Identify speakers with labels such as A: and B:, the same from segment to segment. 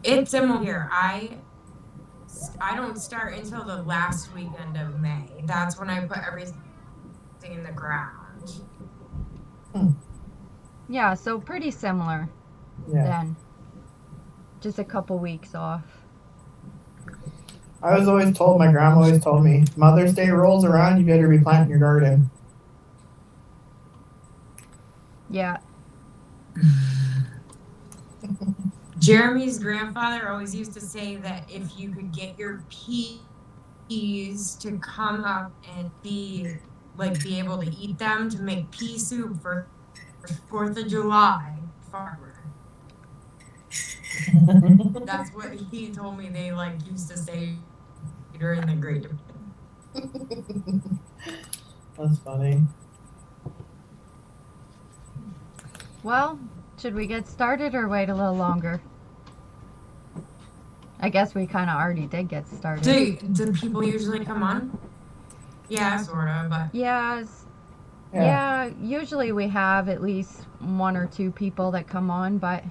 A: It's similar here. I don't start until the last weekend of May. That's when I put everything in the ground.
B: Hmm.
C: Yeah, so pretty similar
B: Yeah.
C: then. Just a couple weeks off.
B: I was always told, my grandma always told me, Mother's Day rolls around, you better be planting your garden.
C: Yeah.
A: Jeremy's grandfather always used to say that if you could get your peas to come up and be able to eat them to make pea soup for 4th of July, farmer. That's what he told me they used to say during the Great Depression.
B: That's funny.
C: Well, should we get started or wait a little longer? I guess we kind of already did get started.
A: Do people usually come on? Yeah, sort of, but
C: Yes.
B: Yeah.
C: Yeah, usually we have at least one or two people that come on, but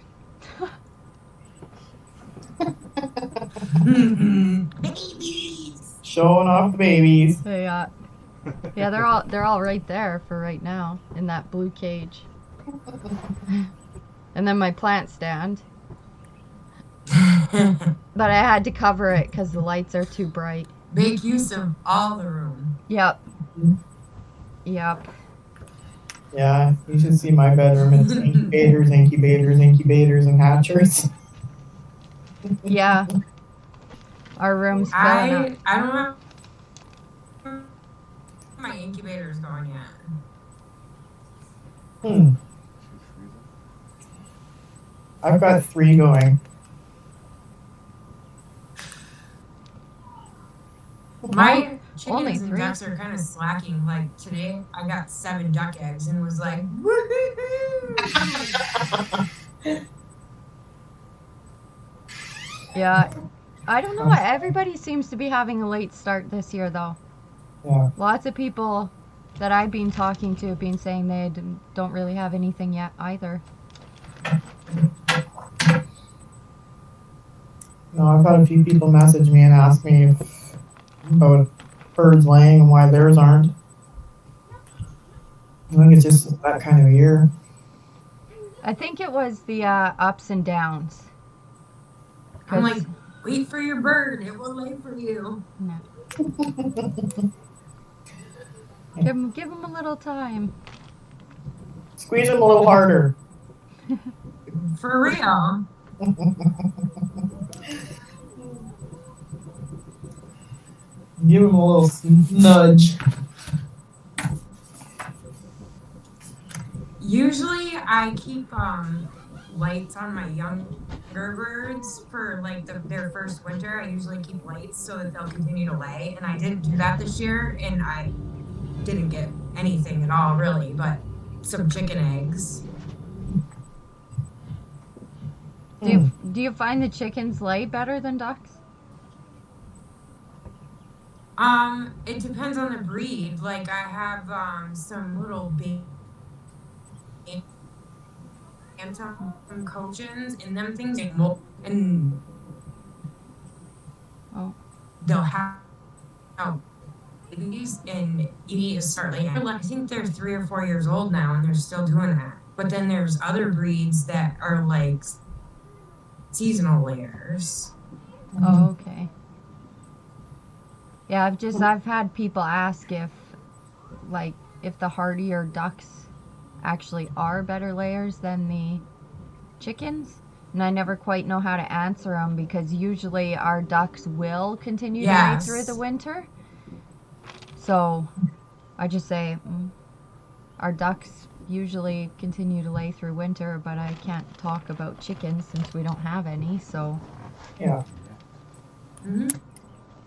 A: babies.
B: Showing off the babies.
C: yeah, yeah, they're all right there for right now in that blue cage. And then my plant stand, but I had to cover it because the lights are too bright.
A: Make use of all the room.
C: Yep. Yep.
B: Yeah, you should see my bedroom. It's incubators, incubators, incubators, and hatcheries.
C: Yeah. Our room's filling up.
A: I don't know if my incubator's going yet.
B: Hmm. I've got 3 going.
A: My
C: Only
A: chickens and
C: 3?
A: ducks are kind of slacking. Like today, I got 7 duck eggs and was like, woohoo!
C: Yeah. I don't know. Everybody seems to be having a late start this year, though.
B: Yeah.
C: Lots of people that I've been talking to have been saying they don't really have anything yet either.
B: No, I've had a few people message me and ask me about birds laying and why theirs aren't. I think it's just that kind of year.
C: I think it was the ups and downs.
A: I'm like, wait for your bird. It will lay for you.
C: No. Give them a little time.
B: Squeeze them a little harder.
A: For real.
B: Give them a little nudge.
A: Usually, I keep lights on my younger birds for their first winter. I usually keep lights so that they'll continue to lay. And I didn't do that this year, and I didn't get anything at all, really, but some chicken eggs.
C: Do you find the chickens lay better than ducks?
A: It depends on the breed. Like I have some little baby bantam cochins, and them things and
C: Oh.
A: they'll have babies, and you need to start laying. I think they're 3 or 4 years old now, and they're still doing that. But then there's other breeds that are like seasonal layers.
C: Oh, okay. Yeah, I've had people ask if the hardier ducks actually are better layers than the chickens, and I never quite know how to answer them because usually our ducks will continue to lay through the winter. So I just say our ducks usually continue to lay through winter, but I can't talk about chickens since we don't have any. So
B: Yeah.
A: Mm-hmm.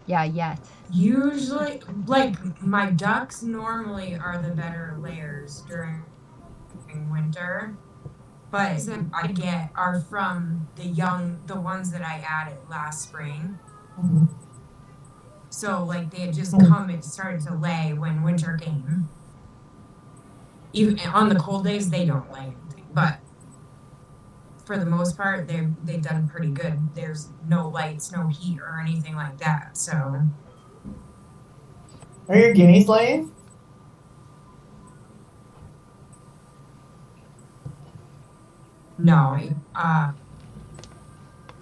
C: yeah, yet.
A: Usually, like my ducks normally are the better layers during winter, but I get are from the ones that I added last spring.
B: Mhm.
A: So like they had just come and started to lay when winter came. Even on the cold days, they don't lay anything, but for the most part, they've done pretty good. There's no lights, no heat, or anything like that. So
B: Are your guineas laying?
A: no, I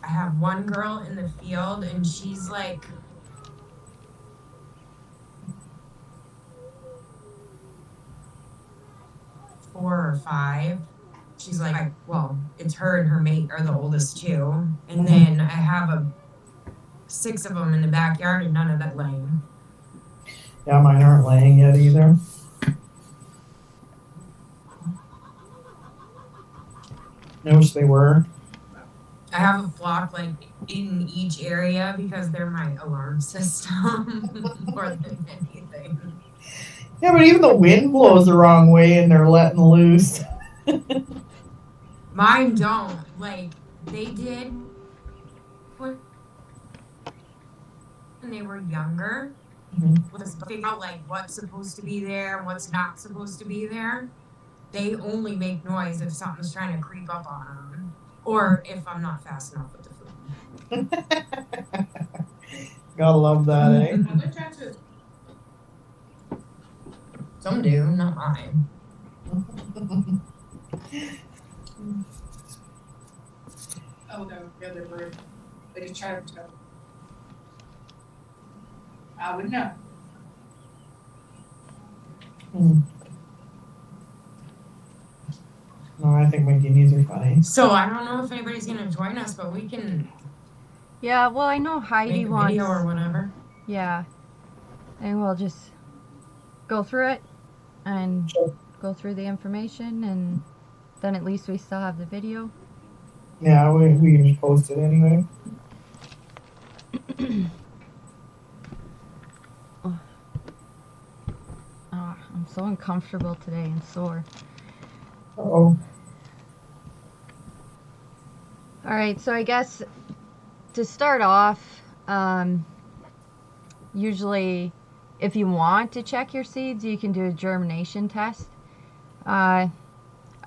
A: have one girl in the field, and she's like 4 or 5. She's like, well, it's her and her mate are the oldest two, and then I have 6 of them in the backyard, and none of that laying.
B: Yeah, mine aren't laying yet either. I wish they were.
A: I have a flock like in each area because they're my alarm system more than anything.
B: Yeah, but even the wind blows the wrong way and they're letting loose.
A: Mine don't. Like, they did when they were younger. Was figure out like what's supposed to be there and what's not supposed to be there. They only make noise if something's trying to creep up on them, or if I'm not fast enough with the food.
B: Gotta love that, eh?
A: I'm gonna try to. Some do, not mine.
D: Oh no, the other bird. They just tried to. I would know.
B: No, I think my guineas are fine.
A: So I don't know if anybody's gonna join us, but we can
C: Yeah, well, I know Heidi
A: make a
C: wants.
A: video or whatever.
C: Yeah, and we'll just go through it and
B: Sure.
C: go through the information, and then at least we still have the video.
B: Yeah, we can just post it anyway.
C: Oh, I'm so uncomfortable today and sore.
B: Uh-oh.
C: All right, so I guess to start off, usually if you want to check your seeds, you can do a germination test. I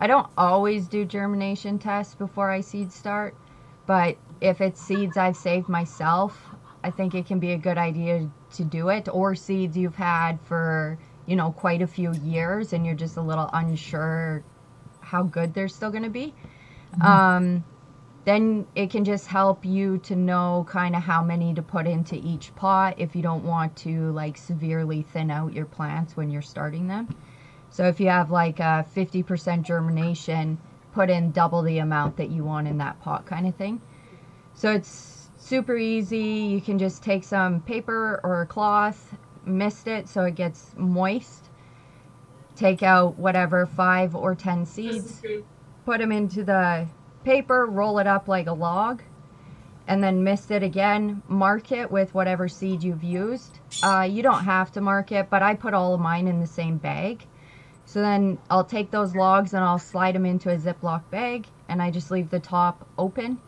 C: don't always do germination tests before I seed start, but if it's seeds I've saved myself, I think it can be a good idea to do it, or seeds you've had for, you know, quite a few years and you're just a little unsure how good they're still going to be. Then it can just help you to know kind of how many to put into each pot if you don't want to like severely thin out your plants when you're starting them. So if you have like a 50% germination, put in double the amount that you want in that pot kind of thing. So it's super easy. You can just take some paper or a cloth, mist it so it gets moist. Take out whatever 5 or 10 seeds, put them into the paper, roll it up like a log, and then mist it again. Mark it with whatever seed you've used. You don't have to mark it, but I put all of mine in the same bag. So then I'll take those logs and I'll slide them into a Ziploc bag, and I just leave the top open.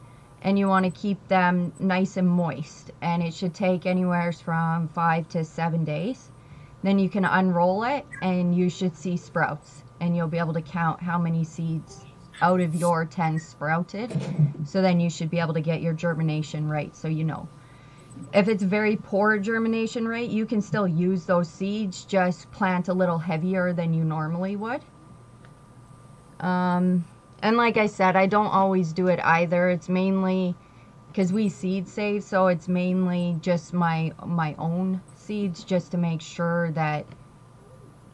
C: And you want to keep them nice and moist, and it should take anywhere from 5 to 7 days. Then you can unroll it and you should see sprouts, and you'll be able to count how many seeds out of your 10 sprouted. So then you should be able to get your germination right, so you know. If it's very poor germination rate, you can still use those seeds, just plant a little heavier than you normally would. And like I said, I don't always do it either. It's mainly because we seed save, so it's mainly just my own seeds, just to make sure that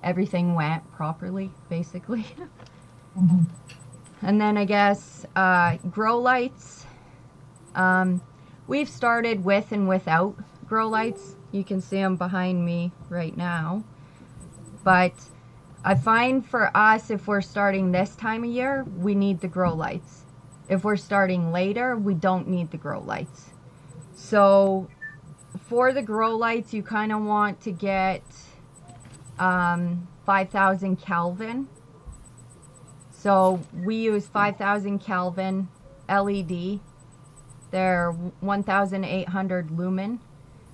C: everything went properly, basically. And then I guess grow lights. We've started with and without grow lights. You can see them behind me right now. But I find for us, if we're starting this time of year, we need the grow lights. If we're starting later, we don't need the grow lights. So for the grow lights, you kind of want to get 5,000 Kelvin. So we use 5,000 Kelvin LED. They're 1,800 lumen.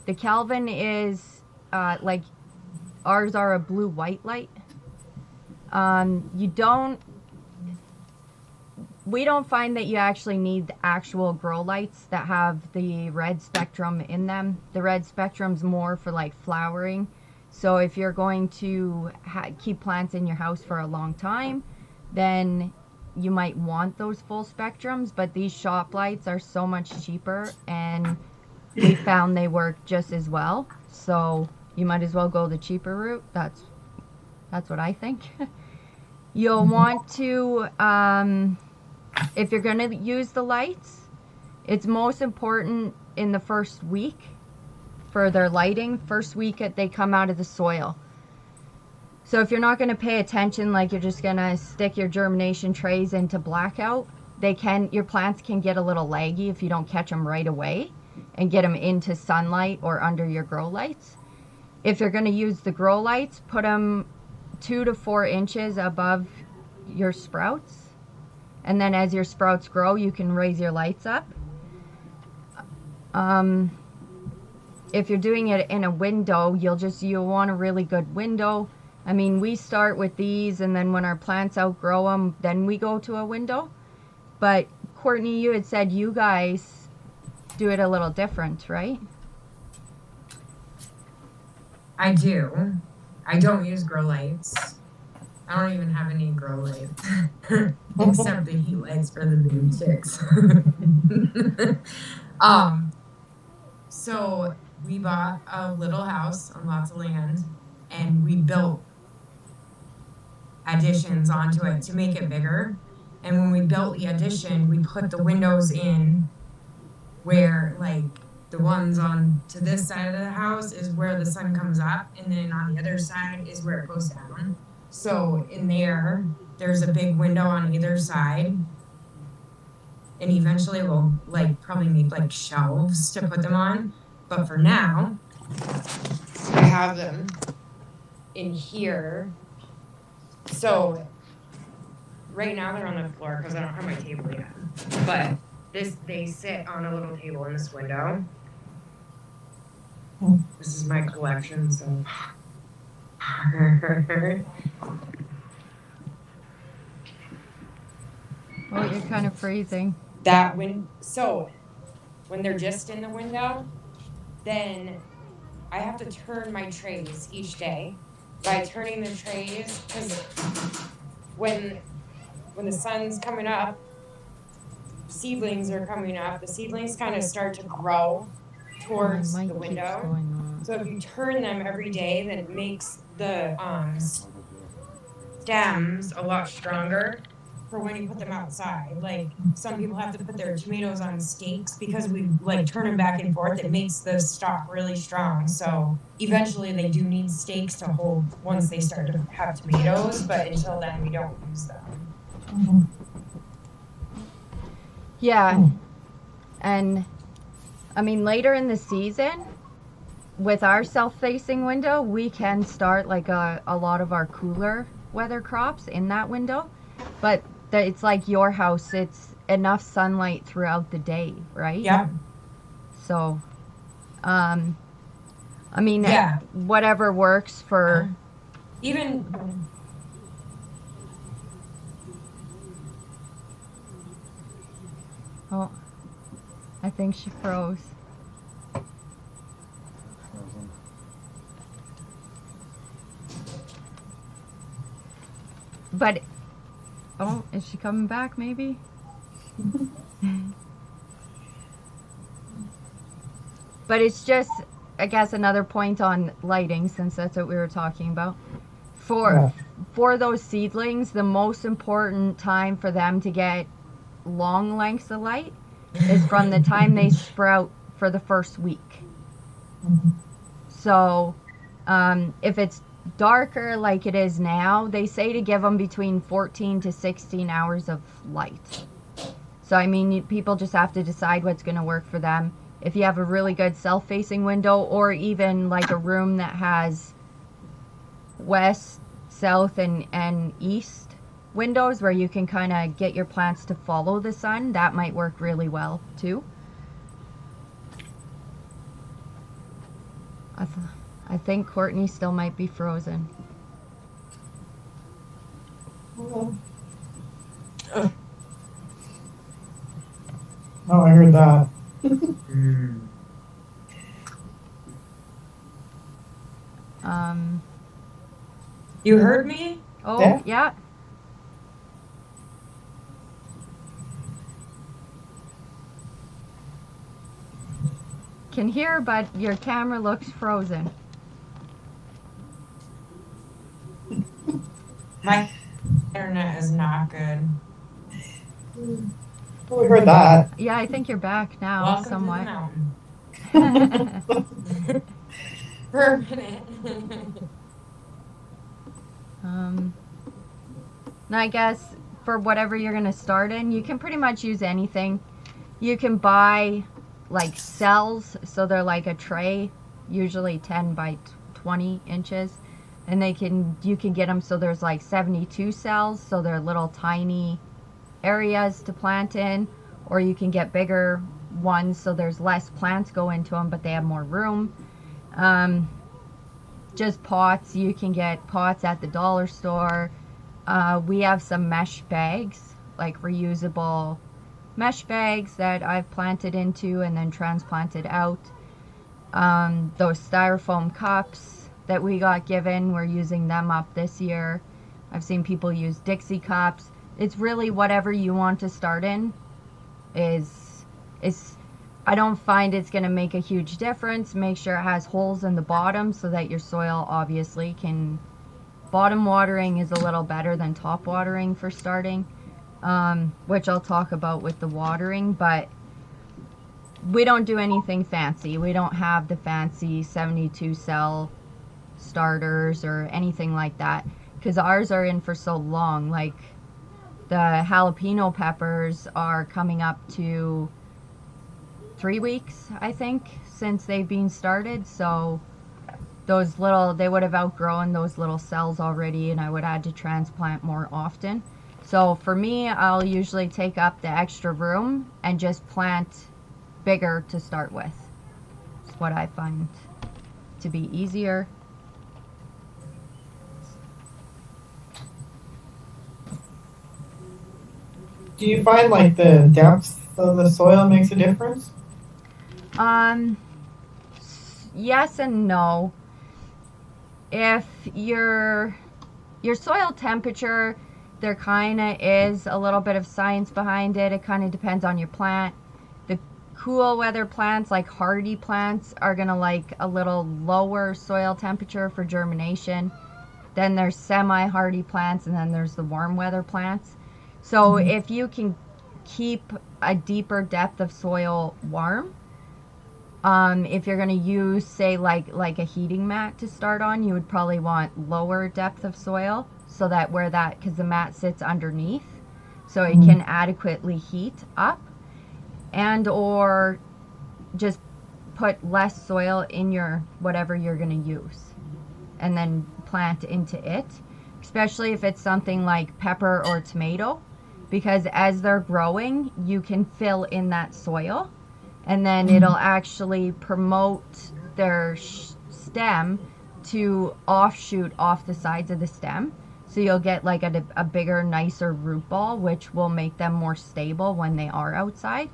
C: The Kelvin is like ours are a blue-white light. You don't we don't find that you actually need the actual grow lights that have the red spectrum in them. The red spectrum's more for like flowering. So if you're going to keep plants in your house for a long time, then you might want those full spectrums, but these shop lights are so much cheaper and we found they work just as well. So you might as well go the cheaper route. That's what I think. You'll want to, if you're going to use the lights, it's most important in the first week for their lighting, first week that they come out of the soil. So if you're not going to pay attention, like you're just going to stick your germination trays into blackout, your plants can get a little laggy if you don't catch them right away and get them into sunlight or under your grow lights. If you're going to use the grow lights, put them 2 to 4 inches above your sprouts, and then as your sprouts grow you can raise your lights up. If you're doing it in a window, you'll want a really good window. I mean, we start with these, and then when our plants outgrow them, then we go to a window. But Courtney, you had said you guys do it a little different, right?
A: I do. I don't use grow lights. I don't even have any grow lights. Except the heat lights for the baby chicks. So we bought a little house on lots of land and we built additions onto it to make it bigger. And when we built the addition, we put the windows in where, like, the ones on to this side of the house is where the sun comes up, and then on the other side is where it goes down. So in there's a big window on either side, and eventually we'll like probably make like shelves to put them on. But for now, I have them in here. So right now they're on the floor because I don't have my table yet. But they sit on a little table in this window. This is my collection, so.
C: Oh, you're kind of freezing.
A: So when they're just in the window, then I have to turn my trays each day. By turning the trays, because when the sun's coming up, seedlings are coming up. The seedlings kind of start to grow towards the window. So if you turn them every day, then it makes the stems a lot stronger for when you put them outside. Like some people have to put their tomatoes on stakes because we like turn them back and forth. It makes the stalk really strong. So eventually they do need stakes to hold once they start to have tomatoes, but until then we don't use them.
C: Yeah. And I mean, later in the season, with our self-facing window, we can start like a lot of our cooler weather crops in that window. But it's like your house, it's enough sunlight throughout the day, right?
A: Yeah.
C: So, I mean,
A: Yeah.
C: whatever works for...
A: Even...
C: Oh, I think she froze. But, oh, is she coming back maybe? But it's just, I guess, another point on lighting, since that's what we were talking about. For those seedlings, the most important time for them to get long lengths of light is from the time they sprout for the first week. So, if it's darker like it is now, they say to give them between 14 to 16 hours of light. So I mean, people just have to decide what's going to work for them. If you have a really good self-facing window, or even like a room that has west, south, and east windows where you can kind of get your plants to follow the sun, that might work really well too. I think Courtney still might be frozen.
B: Oh, I heard that.
A: Mm. You heard me?
C: Oh,
B: Yeah.
C: yeah. Can hear, but your camera looks frozen.
A: My internet is not good.
B: Oh, we heard that.
C: Yeah, I think you're back now,
A: Welcome to the
C: somewhat.
A: mountain. For a minute.
C: And I guess for whatever you're gonna start in, you can pretty much use anything. You can buy like cells, so they're like a tray, usually 10 by 20 inches, and you can get them so there's like 72 cells, so they're little tiny areas to plant in, or you can get bigger ones so there's less plants go into them, but they have more room. Just pots, you can get pots at the dollar store. We have some mesh bags, like reusable mesh bags that I've planted into and then transplanted out. Those styrofoam cups that we got given, we're using them up this year. I've seen people use Dixie cups. It's really whatever you want to start in is I don't find it's going to make a huge difference. Make sure it has holes in the bottom so that your soil obviously can, bottom watering is a little better than top watering for starting, which I'll talk about with the watering, but we don't do anything fancy. We don't have the fancy 72 cell starters or anything like that, because ours are in for so long. Like the jalapeno peppers are coming up to 3 weeks, I think, since they've been started. So those little, they would have outgrown those little cells already, and I would add to transplant more often. So for me, I'll usually take up the extra room and just plant bigger to start with. It's what I find to be easier.
B: Do you find like the depth of the soil makes a difference?
C: Yes and no. If your soil temperature, there kind of is a little bit of science behind it. It kind of depends on your plant. The cool weather plants, like hardy plants, are going to like a little lower soil temperature for germination. Then there's semi-hardy plants, and then there's the warm weather plants. So if you can keep a deeper depth of soil warm, if you're going to use, say, like a heating mat to start on, you would probably want lower depth of soil, so that because the mat sits underneath, so it can adequately heat up, and or just put less soil in your whatever you're going to use and then plant into it, especially if it's something like pepper or tomato, because as they're growing, you can fill in that soil, and then it'll actually promote their stem to offshoot off the sides of the stem. So you'll get like a bigger, nicer root ball, which will make them more stable when they are outside.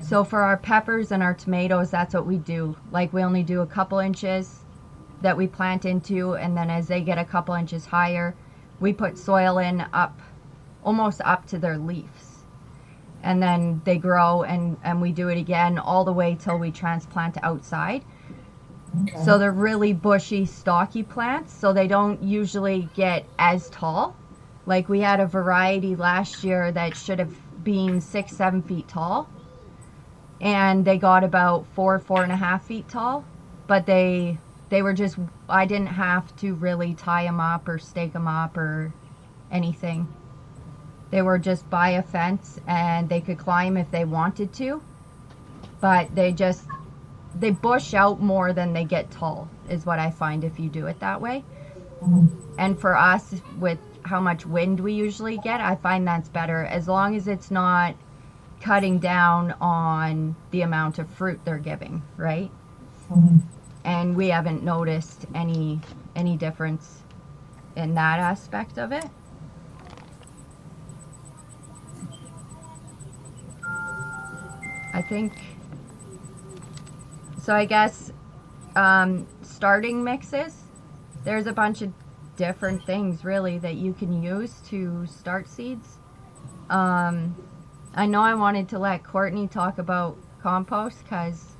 C: So for our peppers and our tomatoes, that's what we do. Like we only do a couple inches that we plant into, and then as they get a couple inches higher, we put soil in almost up to their leaves. And then they grow, and we do it again all the way till we transplant outside. Okay. So they're really bushy, stocky plants, so they don't usually get as tall. Like we had a variety last year that should have been 6-7 feet tall, and they got about 4.5 feet tall, but they were just, I didn't have to really tie them up or stake them up or anything. They were just by a fence, and they could climb if they wanted to, but they bush out more than they get tall, is what I find if you do it that way. And for us, with how much wind we usually get, I find that's better, as long as it's not cutting down on the amount of fruit they're giving, right? And we haven't noticed any difference in that aspect of it. I think, so I guess starting mixes, there's a bunch of different things really that you can use to start seeds. I know I wanted to let Courtney talk about compost because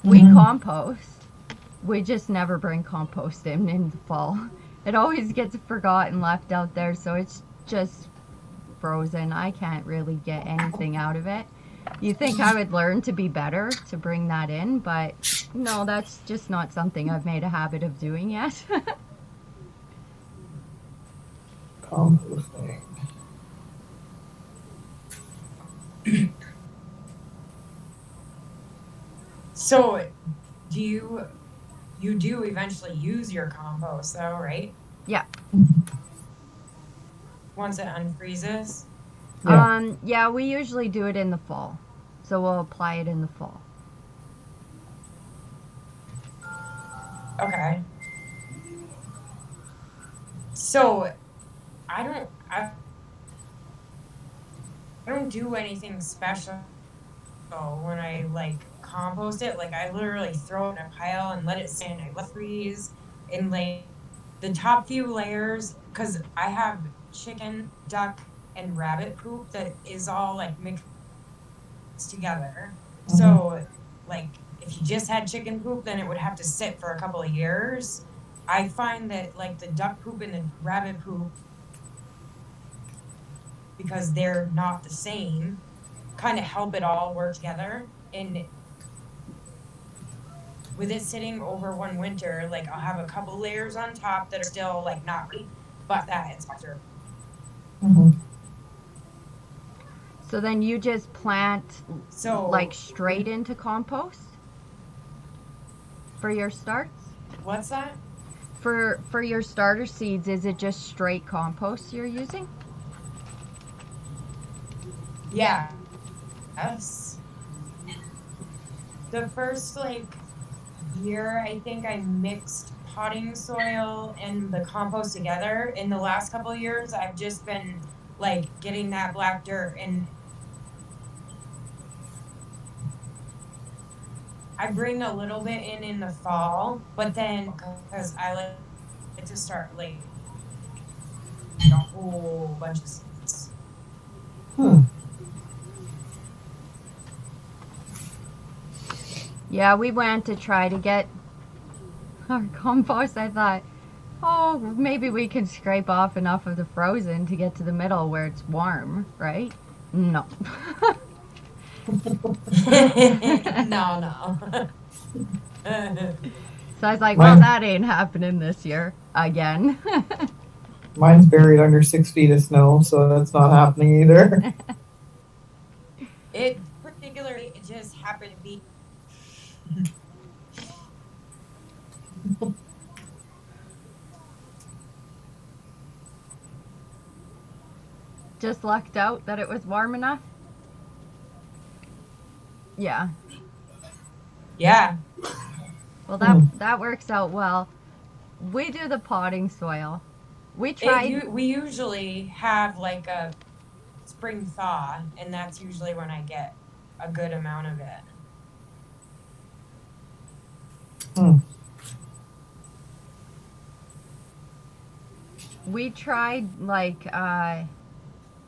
C: we compost. We just never bring compost in the fall. It always gets forgotten, left out there, so it's just frozen. I can't really get anything out of it. You think I would learn to be better to bring that in, but no, that's just not something I've made a habit of doing yet.
B: Composting.
A: So, do you do eventually use your compost though, right?
C: Yeah.
A: Once it unfreezes?
B: Yeah.
C: Yeah, we usually do it in the fall. So we'll apply it in the fall.
A: Okay. So, I don't do anything special when I like compost it. Like I literally throw it in a pile and let it sit and I let it freeze and like the top few layers because I have chicken, duck, and rabbit poop that is all like mixed together. So like if you just had chicken poop, then it would have to sit for a couple of years. I find that like the duck poop and the rabbit poop, because they're not the same, kind of help it all work together. And with it sitting over one winter, like I'll have a couple layers on top that are still like not ready, but that it's after.
C: So then you just plant
A: So
C: like straight into compost for your starts?
A: what's that?
C: For your starter seeds, is it just straight compost you're using?
A: Yeah. Yes. The first like year, I think I mixed potting soil and the compost together. In the last couple of years, I've just been like getting that black dirt and I bring a little bit in the fall, but then because I like to start like a whole bunch of seeds.
C: Yeah, we went to try to get our compost. I thought, oh, maybe we can scrape off enough of the frozen to get to the middle where it's warm, right? No.
A: No.
C: So I was like, well, that ain't happening this year again.
B: Mine's buried under 6 feet of snow, so that's not happening either.
A: It particularly, it just happened to be.
C: Just lucked out that it was warm enough. Yeah.
A: Yeah.
C: Well, that works out well. We do the potting soil. We tried.
A: We usually have like a spring thaw, and that's usually when I get a good amount of it.
C: We tried like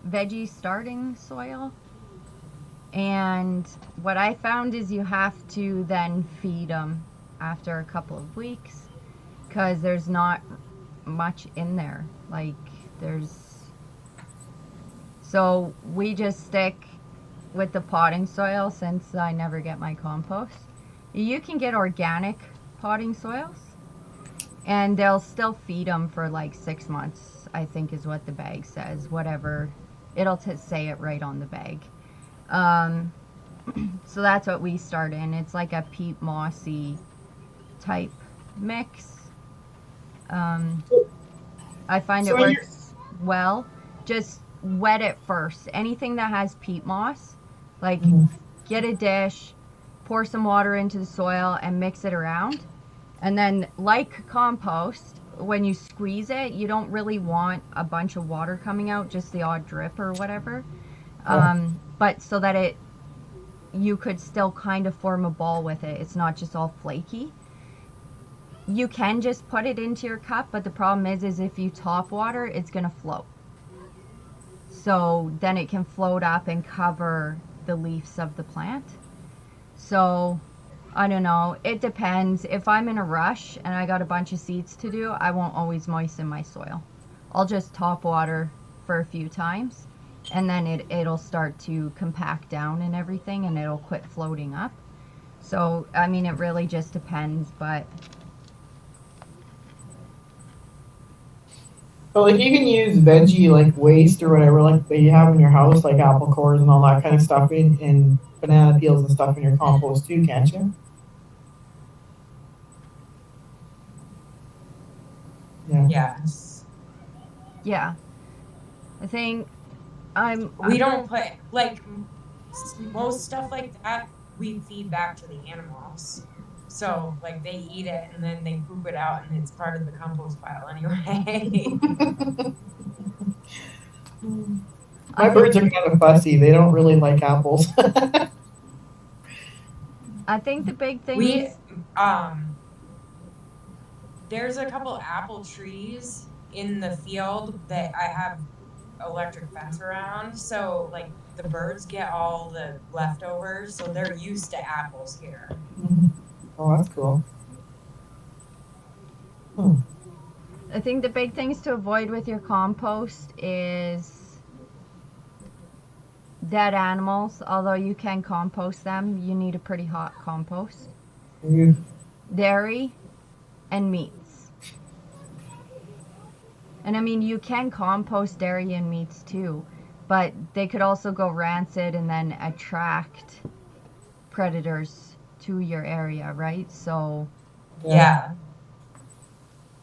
C: veggie starting soil, and what I found is you have to then feed them after a couple of weeks because there's not much in there. Like so we just stick with the potting soil since I never get my compost. You can get organic potting soils and they'll still feed them for like 6 months, I think is what the bag says. Whatever, it'll say it right on the bag. So that's what we start in. It's like a peat mossy type mix. I find it works well. Just wet it first. Anything that has peat moss, like get a dish, pour some water into the soil and mix it around. And then like compost, when you squeeze it, you don't really want a bunch of water coming out, just the odd drip or whatever. But so that you could still kind of form a ball with it. It's not just all flaky. You can just put it into your cup, but the problem is if you top water, it's going to float. So then it can float up and cover the leaves of the plant. So I don't know. It depends. If I'm in a rush and I got a bunch of seeds to do, I won't always moisten my soil. I'll just top water for a few times, and then it'll start to compact down and everything, and it'll quit floating up. So, I mean, it really just depends, but...
B: But like you can use veggie like waste or whatever like that you have in your house, like apple cores and all that kind of stuff, and banana peels and stuff in your compost too, can't you? Yeah.
A: Yes.
C: Yeah. I think
A: We don't put, like, most stuff like that, we feed back to the animals. So, like, they eat it and then they poop it out and it's part of the compost pile anyway.
B: My birds are kind of fussy. They don't really like apples.
C: I think the big thing
A: We,
C: is...
A: there's a couple apple trees in the field that I have electric fence around. So, like, the birds get all the leftovers. So they're used to apples here.
B: Oh, that's cool.
C: I think the big things to avoid with your compost is dead animals. Although you can compost them, you need a pretty hot compost. Dairy and meats. And I mean, you can compost dairy and meats too, but they could also go rancid and then attract predators to your area, right? So
A: Yeah.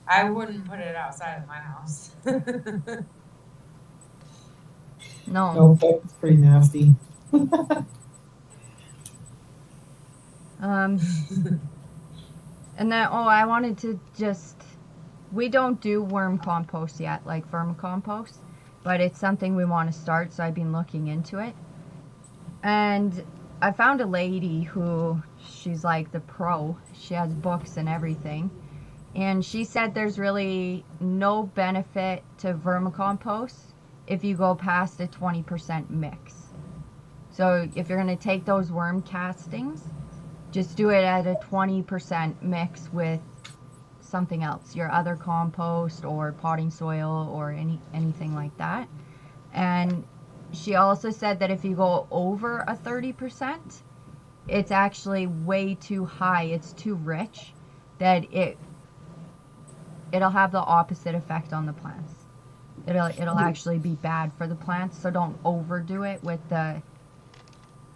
A: I wouldn't put it outside of my house.
C: no.
B: Nope, that's pretty nasty.
C: And then, I wanted to just, we don't do worm compost yet, like vermicompost, but it's something we want to start, so I've been looking into it. And I found a lady who, she's like the pro, she has books and everything, and she said there's really no benefit to vermicompost if you go past a 20% mix. So if you're going to take those worm castings, just do it at a 20% mix with something else, your other compost or potting soil or anything like that. And she also said that if you go over a 30%, it's actually way too high. It's too rich, that it'll have the opposite effect on the plants. It'll actually be bad for the plants. So don't overdo it with the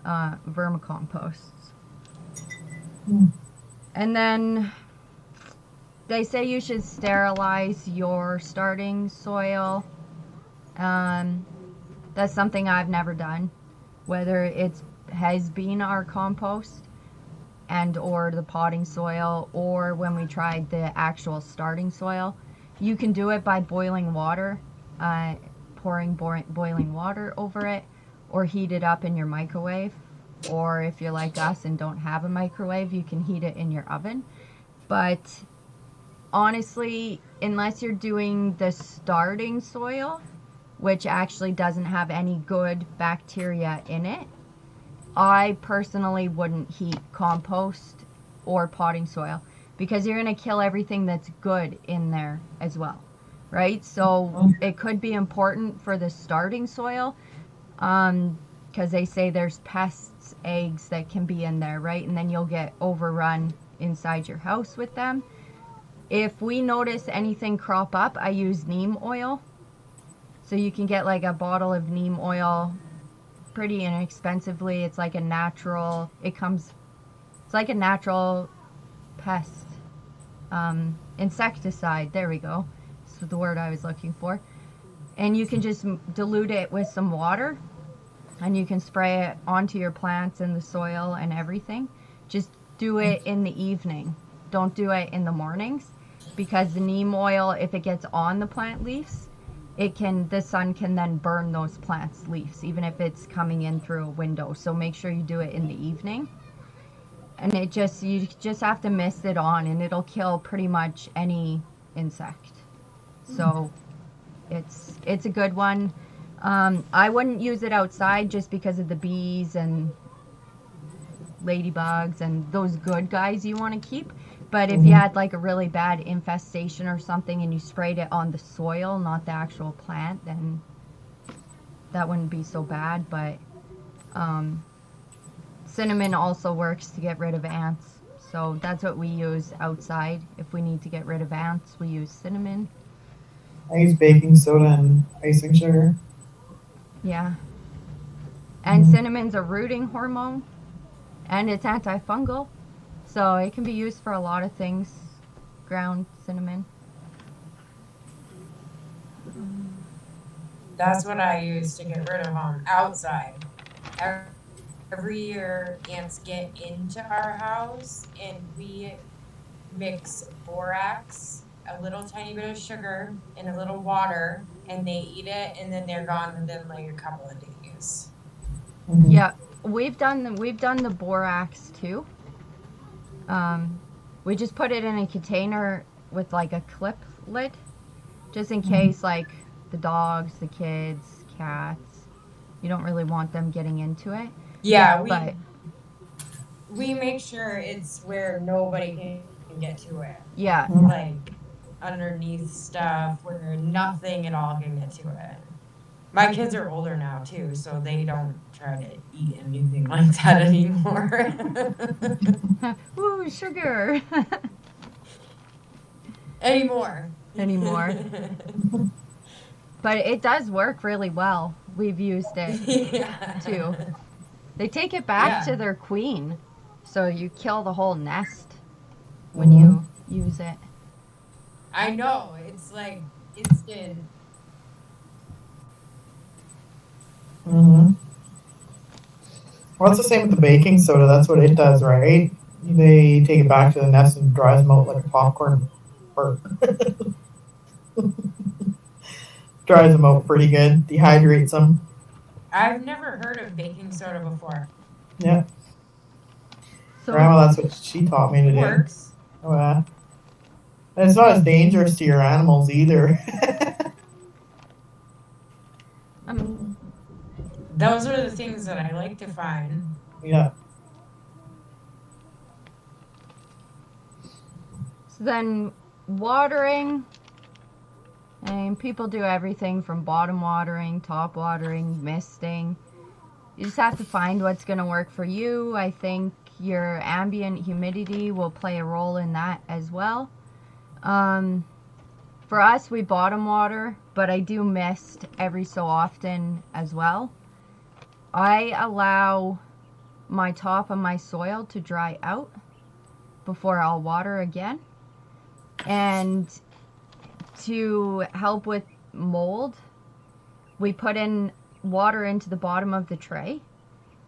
C: vermicomposts. And then they say you should sterilize your starting soil. That's something I've never done, whether it's has been our compost and or the potting soil, or when we tried the actual starting soil. You can do it by boiling water, pouring boiling water over it, or heat it up in your microwave. Or if you're like us and don't have a microwave, you can heat it in your oven. But honestly, unless you're doing the starting soil, which actually doesn't have any good bacteria in it, I personally wouldn't heat compost or potting soil, because you're going to kill everything that's good in there as well, right? So it could be important for the starting soil, because they say there's pests, eggs that can be in there, right? And then you'll get overrun inside your house with them. If we notice anything crop up, I use neem oil. So you can get like a bottle of neem oil pretty inexpensively. It's like a natural, it's like a natural pest insecticide. There we go. That's the word I was looking for. And you can just dilute it with some water, and you can spray it onto your plants and the soil and everything. Just do it in the evening. Don't do it in the mornings, because the neem oil, if it gets on the plant leaves, the sun can then burn those plants' leaves, even if it's coming in through a window. So make sure you do it in the evening. And you just have to mist it on, and it'll kill pretty much any insect. So it's a good one. I wouldn't use it outside just because of the bees and ladybugs and those good guys you want to keep. But if you had like a really bad infestation or something and you sprayed it on the soil, not the actual plant, then that wouldn't be so bad. But cinnamon also works to get rid of ants. So that's what we use outside. If we need to get rid of ants, we use cinnamon.
B: I use baking soda and icing sugar.
C: Yeah. And cinnamon's a rooting hormone, and it's antifungal. So it can be used for a lot of things, ground cinnamon.
A: That's what I use to get rid of them outside. Every year, ants get into our house, and we mix borax, a little tiny bit of sugar, and a little water, and they eat it, and then they're gone within like a couple of days.
C: Yeah, we've done the borax too. We just put it in a container with like a clip lid, just in case like the dogs, the kids, cats. You don't really want them getting into it.
A: Yeah,
C: but
A: we make sure it's where nobody can get to it.
C: Yeah.
A: Like underneath stuff where nothing at all can get to it. My kids are older now too, so they don't try to eat anything like that anymore.
C: Ooh, sugar.
A: Anymore.
C: But it does work really well. We've used it too. They take it back to their queen, so you kill the whole nest when you use it.
A: I know, it's like instant.
B: Well, it's the same with the baking soda. That's what it does, right? They take it back to the nest and dries them out like a popcorn burp. Dries them out pretty good. Dehydrates them.
A: I've never heard of baking soda before.
B: Yeah.
C: So
B: Grandma, that's what she taught me to do.
A: Works.
B: Oh, yeah. And it's not as dangerous to your animals either.
A: Those are the things that I like to find.
B: Yeah.
C: So then watering, and people do everything from bottom watering, top watering, misting. You just have to find what's going to work for you. I think your ambient humidity will play a role in that as well. For us, we bottom water, but I do mist every so often as well. I allow my top of my soil to dry out before I'll water again. And to help with mold, we put in water into the bottom of the tray,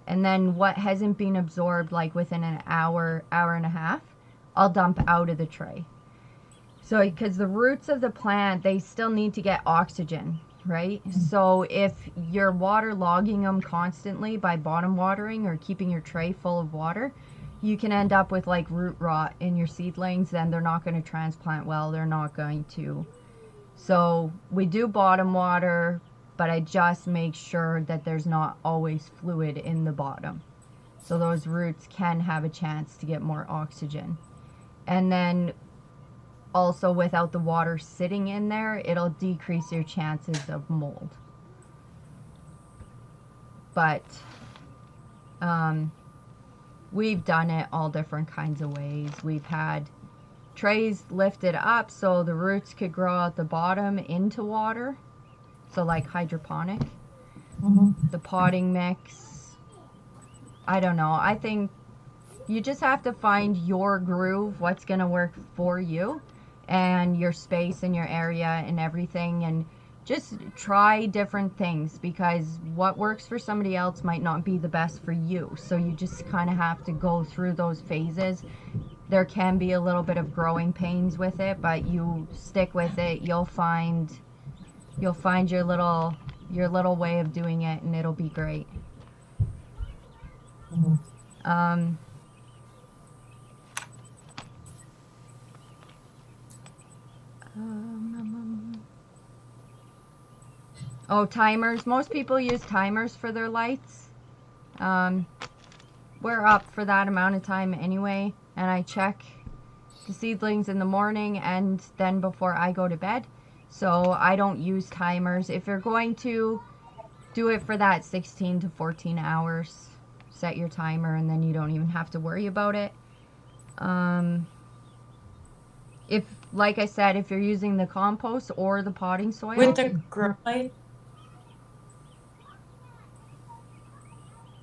C: and then what hasn't been absorbed like within an hour and a half, I'll dump out of the tray. So because the roots of the plant, they still need to get oxygen, right? So if you're waterlogging them constantly by bottom watering or keeping your tray full of water, you can end up with like root rot in your seedlings. Then they're not going to transplant well. They're not going to. So we do bottom water, but I just make sure that there's not always fluid in the bottom. So those roots can have a chance to get more oxygen. And then also without the water sitting in there, it'll decrease your chances of mold. But we've done it all different kinds of ways. We've had trays lifted up so the roots could grow out the bottom into water. So like hydroponic. The potting mix. I don't know. I think you just have to find your groove, what's going to work for you and your space and your area and everything, and just try different things, because what works for somebody else might not be the best for you. So you just kind of have to go through those phases. There can be a little bit of growing pains with it, but you stick with it, you'll find You'll find your little way of doing it, and it'll be great.
B: Mhm.
C: Um, oh, timers. Most people use timers for their lights. We're up for that amount of time anyway, and I check the seedlings in the morning and then before I go to bed. So I don't use timers. If you're going to do it for that 16 to 14 hours, set your timer and then you don't even have to worry about it. If, like I said, if you're using the compost or the potting soil.
A: With the grow light?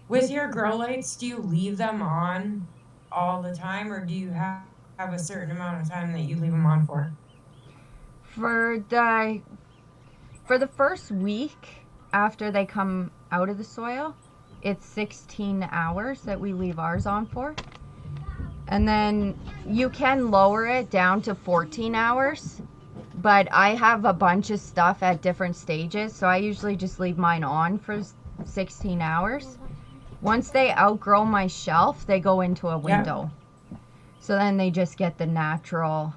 A: With your grow lights, do you leave them on all the time, or do you have a certain amount of time that you leave them on for?
C: For the first week after they come out of the soil, it's 16 hours that we leave ours on for. And then you can lower it down to 14 hours, but I have a bunch of stuff at different stages, so I usually just leave mine on for 16 hours. Once they outgrow my shelf, they go into a window. Yeah. So then they just get the natural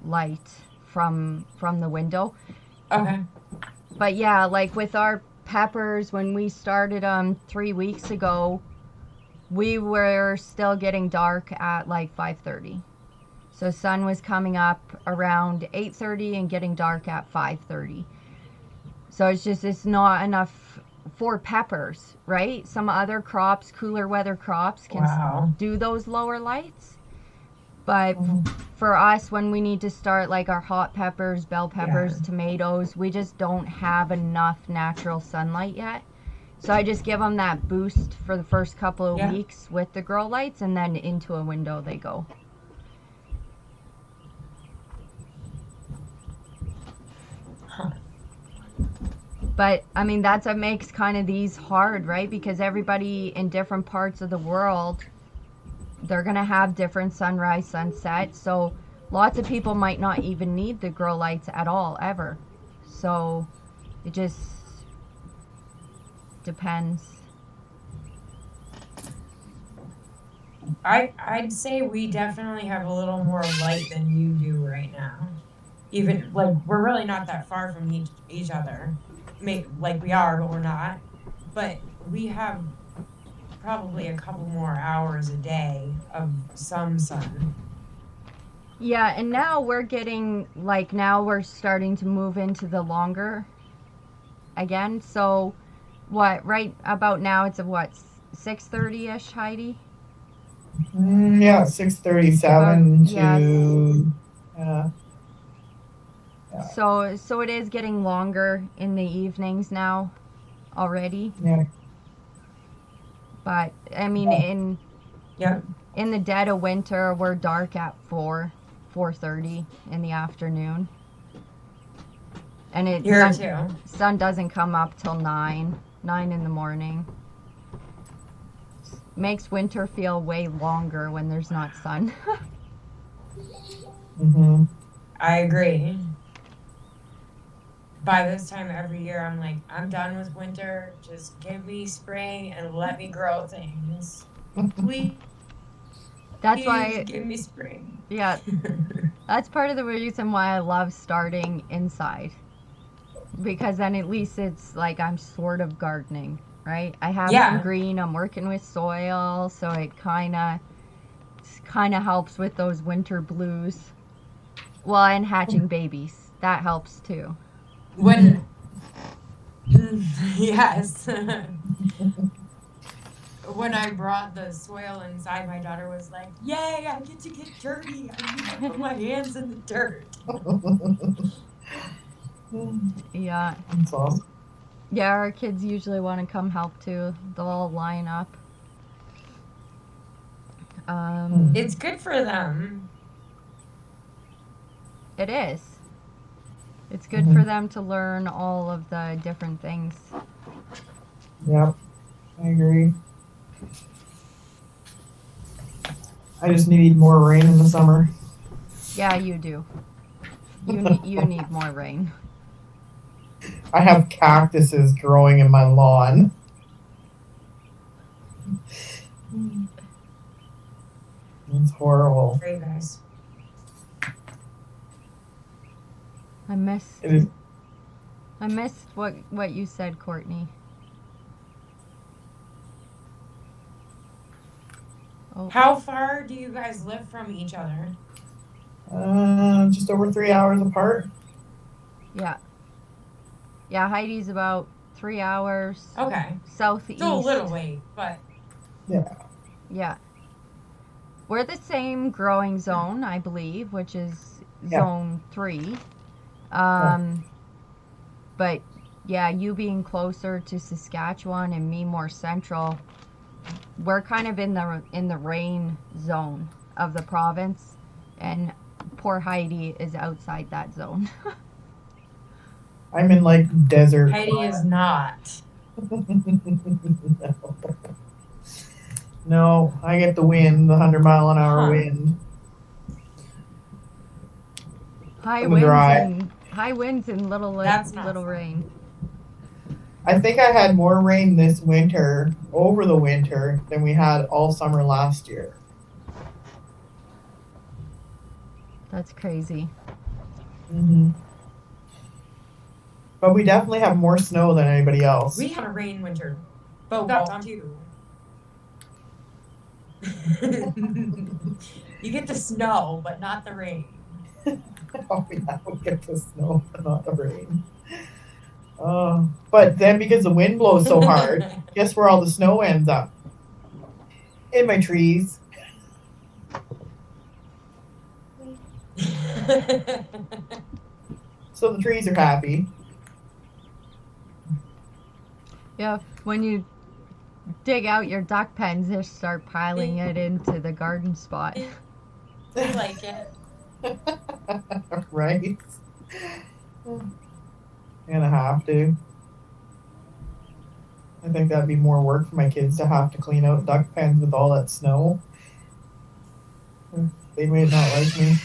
C: light from the window.
A: Okay.
C: But yeah, like with our peppers, when we started 3 weeks ago, we were still getting dark at like 5:30. So sun was coming up around 8:30 and getting dark at 5:30. So it's not enough for peppers, right? Some other crops, cooler weather crops, can do those lower lights. But for us, when we need to start like our hot peppers, bell peppers, tomatoes, we just don't have enough natural sunlight yet. So I just give them that boost for the first couple of weeks with the grow lights, and then into a window they go. But I mean, that's what makes kind of these hard, right? Because everybody in different parts of the world, they're going to have different sunrise, sunset. So lots of people might not even need the grow lights at all, ever. So it just depends.
A: I'd say we definitely have a little more light than you do right now. Even, like, we're really not that far from each other. Like we are, but we're not. But we have probably a couple more hours a day of some sun.
C: Yeah, and now we're getting, like, now we're starting to move into the longer again. So right about now it's 6:30-ish, Heidi?
B: Yeah, 6:37 to yeah.
C: So it is getting longer in the evenings now already.
B: Yeah.
C: But I mean, in the dead of winter, we're dark at 4:30 in the afternoon. And sun doesn't come up till 9 in the morning. Makes winter feel way longer when there's not sun.
A: I agree. By this time every year, I'm like, I'm done with winter. Just give me spring and let me grow things. Please.
C: That's why.
A: Give me spring.
C: Yeah. That's part of the reason why I love starting inside. Because then at least it's like I'm sort of gardening, right? I have some green. I'm working with soil, so it kind of helps with those winter blues. Well, and hatching babies. That helps too.
A: Yes. When I brought the soil inside, my daughter was like, "Yay, I get to get dirty. I get to put my hands in the dirt."
C: Yeah.
B: That's awesome.
C: Yeah, our kids usually want to come help too. They'll all line up.
A: It's good for them.
C: It is. It's good for them to learn all of the different things.
B: Yep, I agree. I just need more rain in the summer.
C: Yeah, you do. You need more rain.
B: I have cactuses growing in my lawn. It's horrible.
A: Great, guys.
C: I missed
B: It is,
C: what you said, Courtney. Oh,
A: How far do you guys live from each other?
B: just over 3 hours apart.
C: yeah. Yeah, Heidi's about 3 hours
A: Okay.
C: southeast.
A: Still a little way, but
B: Yeah.
C: Yeah. We're the same growing zone, I believe, which is
B: Yeah.
C: zone 3. But yeah, you being closer to Saskatchewan and me more central, we're kind of in the rain zone of the province, and poor Heidi is outside that zone.
B: I'm in like desert.
A: Heidi is not.
B: No, I get the wind, the 100-mile-an-hour
A: Huh.
B: wind.
C: High
B: In the dry.
C: winds and little
A: That's not
C: little
A: fun.
C: rain.
B: I think I had more rain this winter, over the winter, than we had all summer last year.
C: That's crazy.
B: Mm-hmm. But we definitely have more snow than anybody else.
A: We had a rain winter, but we got some too. You get the snow, but not the rain.
B: Oh, yeah, we get the snow, but not the rain. But then because the wind blows so hard, guess where all the snow ends up? In my trees. So the trees are happy.
C: Yeah, when you dig out your duck pens, just start piling it into the garden spot.
A: I like it.
B: Right? Gonna have to. I think that'd be more work for my kids to have to clean out duck pens with all that snow. They may not like me.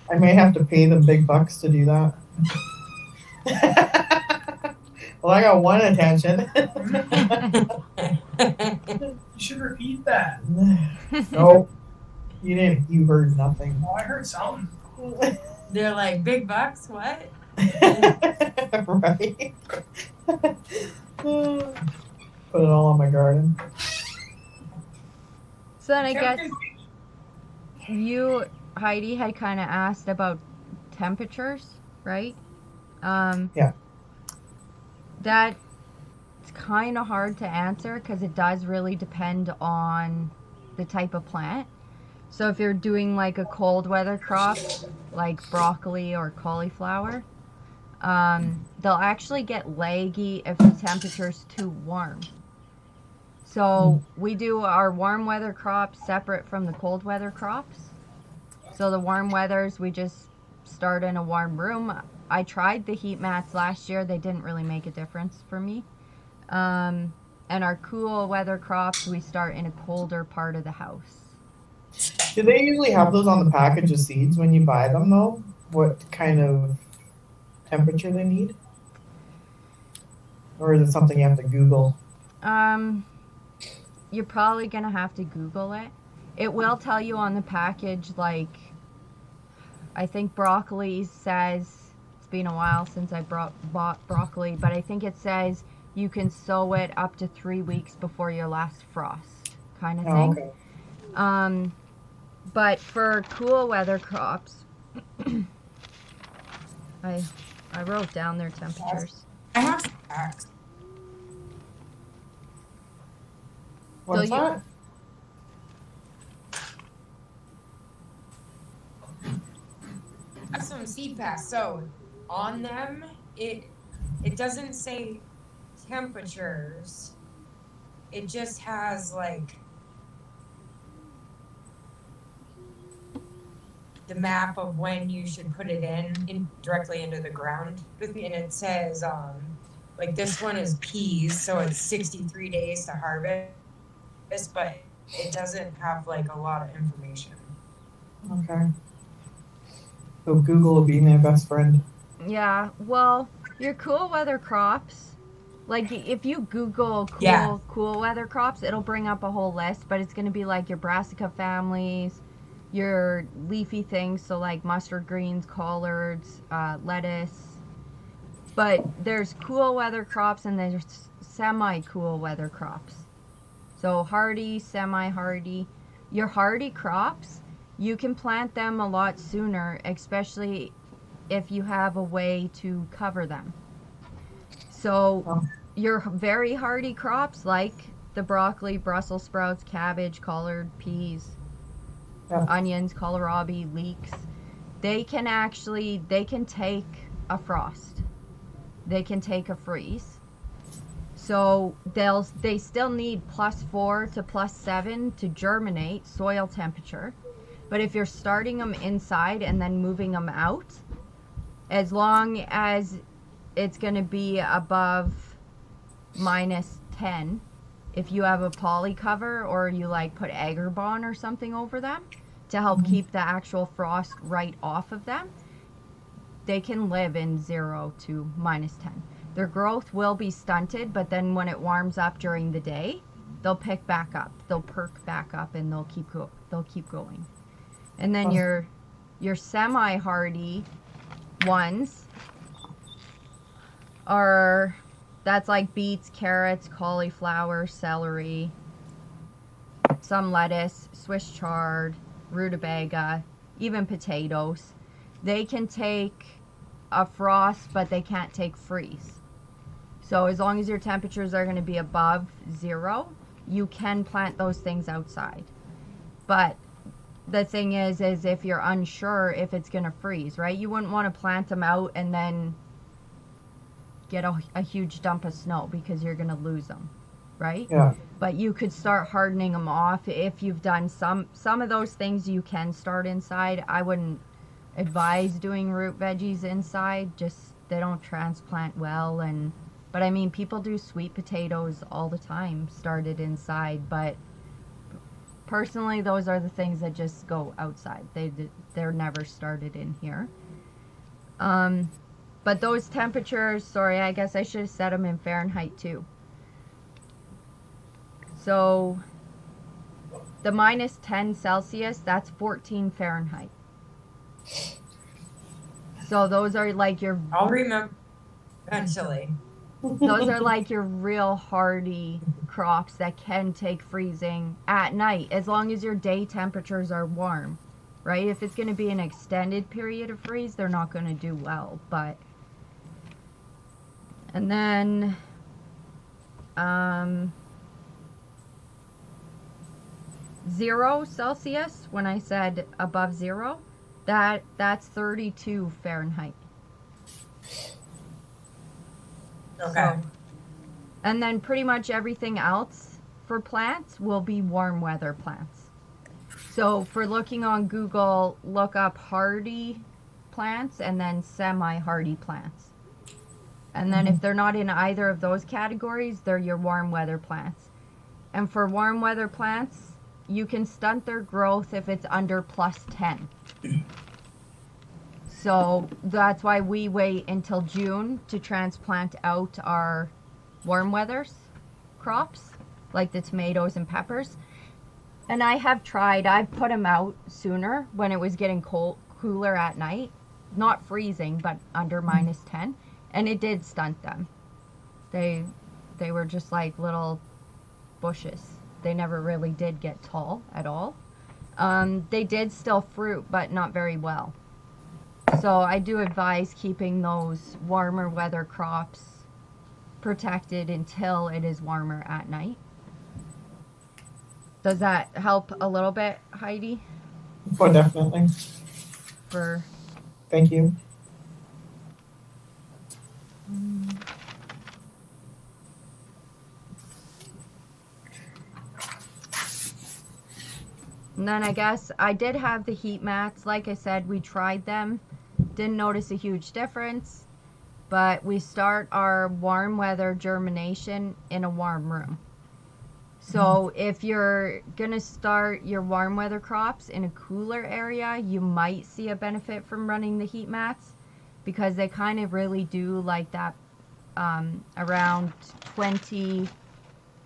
B: I may have to pay them big bucks to do that. Well, I got one attention.
D: You should repeat that.
B: Nope. You didn't. You heard nothing.
D: Oh, I heard something.
A: They're like, big bucks, what?
B: Right? Put it all on my garden.
C: So then I guess you, Heidi, had kind of asked about temperatures, right?
B: Yeah.
C: That's kind of hard to answer because it does really depend on the type of plant. So if you're doing like a cold weather crop, like broccoli or cauliflower, they'll actually get leggy if the temperature's too warm. So we do our warm weather crops separate from the cold weather crops. So the warm weathers, we just start in a warm room. I tried the heat mats last year. They didn't really make a difference for me. And our cool weather crops, we start in a colder part of the house.
B: Do they usually have those on the package of seeds when you buy them, though? What kind of temperature they need? Or is it something you have to Google?
C: You're probably going to have to Google it. It will tell you on the package, like, I think broccoli says, it's been a while since I bought broccoli, but I think it says you can sow it up to 3 weeks before your last frost, kind of thing.
B: Okay.
C: But for cool weather crops, I wrote down their temperatures.
A: I have some facts.
B: What's that?
A: I have some seed packs. So on them, it doesn't say temperatures. It just has like the map of when you should put it in directly into the ground with me, and it says like this one is peas, so it's 63 days to harvest, but it doesn't have like a lot of information.
B: Okay. So Google will be my best friend.
C: Yeah, well, your cool weather crops, like if you Google
A: Yeah.
C: cool weather crops, it'll bring up a whole list, but it's gonna be like your brassica families, your leafy things, so like mustard greens, collards, lettuce. But there's cool weather crops and there's semi cool weather crops. So hardy, semi hardy. Your hardy crops, you can plant them a lot sooner, especially if you have a way to cover them. So
B: Oh,
C: your very hardy crops like the broccoli, Brussels sprouts, cabbage, collard, peas,
B: yeah.
C: onions, kohlrabi, leeks, they can take a frost. They can take a freeze. So they still need +4 to +7 to germinate soil temperature. But if you're starting them inside and then moving them out, as long as it's going to be above -10, if you have a poly cover or you like put Agribon or something over them to help keep the actual frost right off of them, they can live in 0 to -10. Their growth will be stunted, but then when it warms up during the day, they'll pick back up. They'll perk back up and they'll keep going. And then your semi-hardy ones are, that's like beets, carrots, cauliflower, celery, some lettuce, Swiss chard, rutabaga, even potatoes. They can take a frost, but they can't take freeze. So as long as your temperatures are going to be above 0, you can plant those things outside. But the thing is if you're unsure if it's going to freeze, right? You wouldn't want to plant them out and then get a huge dump of snow because you're going to lose them, right?
B: Yeah.
C: But you could start hardening them off if you've done some of those things. You can start inside. I wouldn't advise doing root veggies inside, just they don't transplant well. But I mean, people do sweet potatoes all the time started inside, but personally those are the things that just go outside. They're never started in here. But those temperatures, sorry, I guess I should have set them in Fahrenheit too. So the -10 Celsius, that's 14 Fahrenheit. So those are like your,
A: I'll remember eventually.
C: those are like your real hardy crops that can take freezing at night, as long as your day temperatures are warm, right? If it's going to be an extended period of freeze, they're not going to do well. But, and then 0 Celsius, when I said above 0, that's 32 Fahrenheit.
A: Okay.
C: So, and then pretty much everything else for plants will be warm weather plants. So for looking on Google, look up hardy plants and then semi-hardy plants. And then if they're not in either of those categories, they're your warm weather plants. And for warm weather plants, you can stunt their growth if it's under +10. So that's why we wait until June to transplant out our warm weathers crops, like the tomatoes and peppers. And I have tried, I've put them out sooner when it was getting cooler at night, not freezing, but under -10, and it did stunt them. They were just like little bushes. They never really did get tall at all. They did still fruit, but not very well. So I do advise keeping those warmer weather crops protected until it is warmer at night. Does that help a little bit, Heidi?
B: Oh, definitely. Thank you.
C: And then I guess I did have the heat mats. Like I said, we tried them. Didn't notice a huge difference. But we start our warm weather germination in a warm room. So if you're going to start your warm weather crops in a cooler area, you might see a benefit from running the heat mats because they kind of really do like that around 20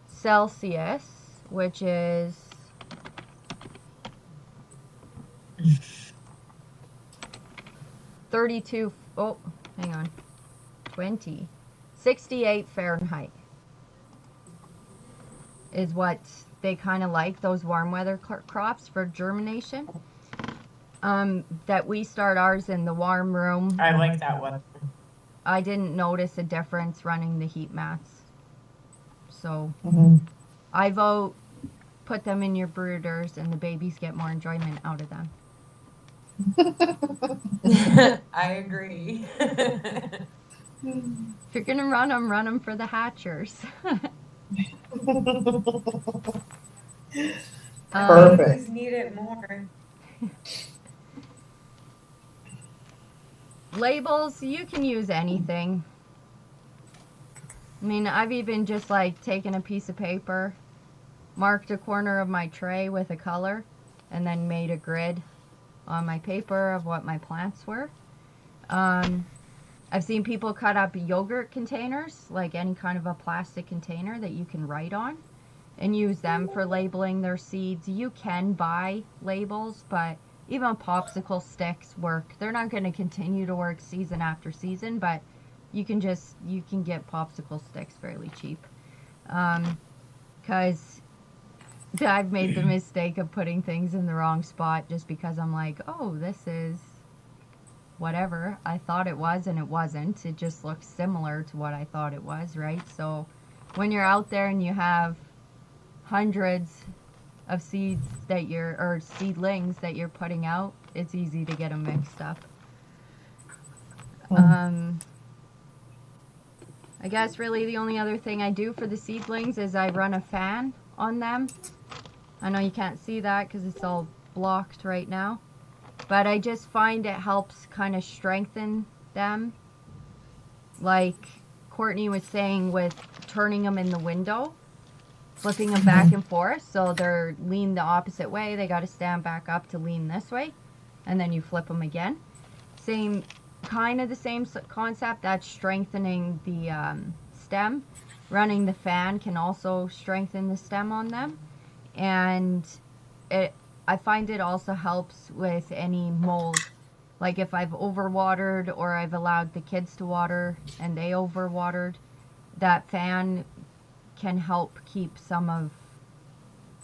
C: Celsius, which is 32, oh, hang on, 20, 68 Fahrenheit is what they kind of like, those warm weather crops for germination. That we start ours in the warm room.
B: I like that one.
C: I didn't notice a difference running the heat mats. So I vote put them in your brooders and the babies get more enjoyment out of them.
A: I agree.
C: If you're going to run them for the hatchers.
B: Perfect.
A: Need it more.
C: Labels, you can use anything. I mean, I've even just like taken a piece of paper, marked a corner of my tray with a color, and then made a grid on my paper of what my plants were. I've seen people cut up yogurt containers, like any kind of a plastic container that you can write on, and use them for labeling their seeds. You can buy labels, but even popsicle sticks work. They're not going to continue to work season after season, but you can get popsicle sticks fairly cheap. Because I've made the mistake of putting things in the wrong spot just because I'm like, oh, this is whatever I thought it was, and it wasn't. It just looks similar to what I thought it was, right? So when you're out there and you have hundreds of seeds that or seedlings that you're putting out, it's easy to get them mixed up. I guess really the only other thing I do for the seedlings is I run a fan on them. I know you can't see that because it's all blocked right now, but I just find it helps kind of strengthen them. Like Courtney was saying with turning them in the window, flipping them back and forth so they're lean the opposite way. They got to stand back up to lean this way, and then you flip them again. Kind of the same concept. That's strengthening the stem. Running the fan can also strengthen the stem on them, and I find it also helps with any mold. Like if I've overwatered or I've allowed the kids to water and they overwatered, that fan can help keep some of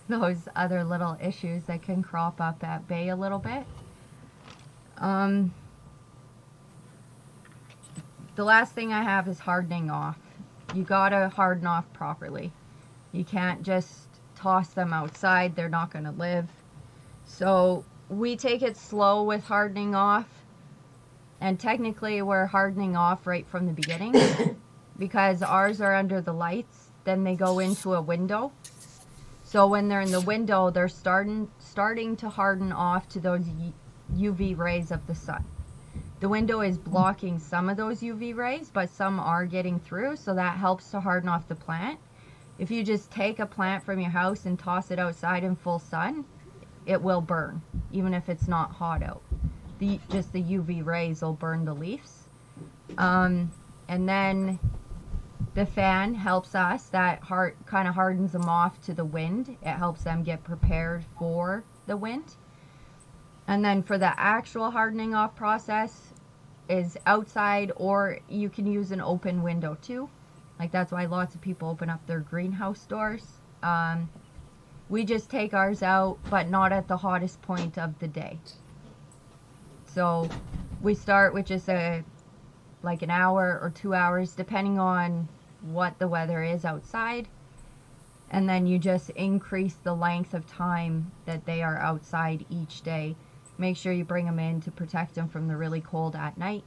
C: those other little issues that can crop up at bay a little bit. The last thing I have is hardening off. You gotta harden off properly. You can't just toss them outside. They're not gonna live. So we take it slow with hardening off. And technically we're hardening off right from the beginning because ours are under the lights. Then they go into a window. So when they're in the window, they're starting to harden off to those UV rays of the sun. The window is blocking some of those UV rays, but some are getting through, so that helps to harden off the plant. If you just take a plant from your house and toss it outside in full sun, it will burn, even if it's not hot out. Just the UV rays will burn the leaves. And then the fan helps us. That kind of hardens them off to the wind. It helps them get prepared for the wind. And then for the actual hardening off process is outside, or you can use an open window too. Like that's why lots of people open up their greenhouse doors. We just take ours out, but not at the hottest point of the day. So we start with just like an hour or 2 hours, depending on what the weather is outside. And then you just increase the length of time that they are outside each day. Make sure you bring them in to protect them from the really cold at night.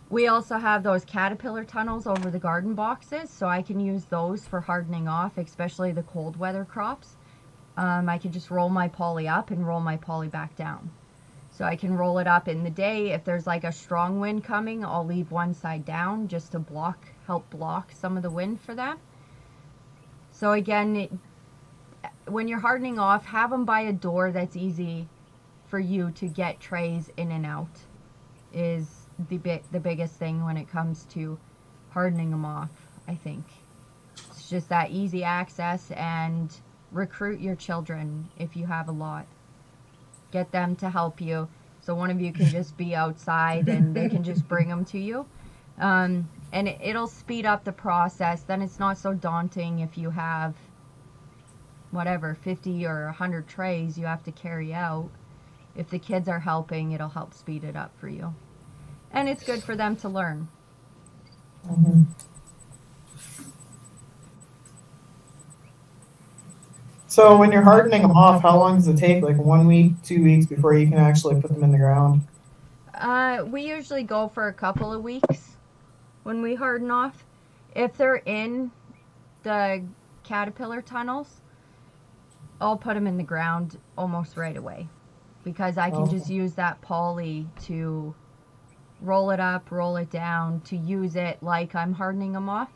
C: We also have those caterpillar tunnels over the garden boxes, so I can use those for hardening off, especially the cold weather crops. I can just roll my poly up and roll my poly back down. So I can roll it up in the day. If there's like a strong wind coming, I'll leave one side down just to help block some of the wind for them. So again, when you're hardening off, have them by a door that's easy for you to get trays in and out is the biggest thing when it comes to hardening them off, I think. It's just that easy access, and recruit your children if you have a lot. Get them to help you, so one of you can just be outside and they can just bring them to you. And it'll speed up the process. Then it's not so daunting if you have whatever 50 or 100 trays you have to carry out. If the kids are helping, it'll help speed it up for you. And it's good for them to learn.
B: Mhm. So when you're hardening them off, how long does it take? Like 1 week, 2 weeks before you can actually put them in the ground?
C: We usually go for a couple of weeks when we harden off. If they're in the caterpillar tunnels, I'll put them in the ground almost right away, because I can just use that poly to roll it up, roll it down, to use it like I'm hardening them off.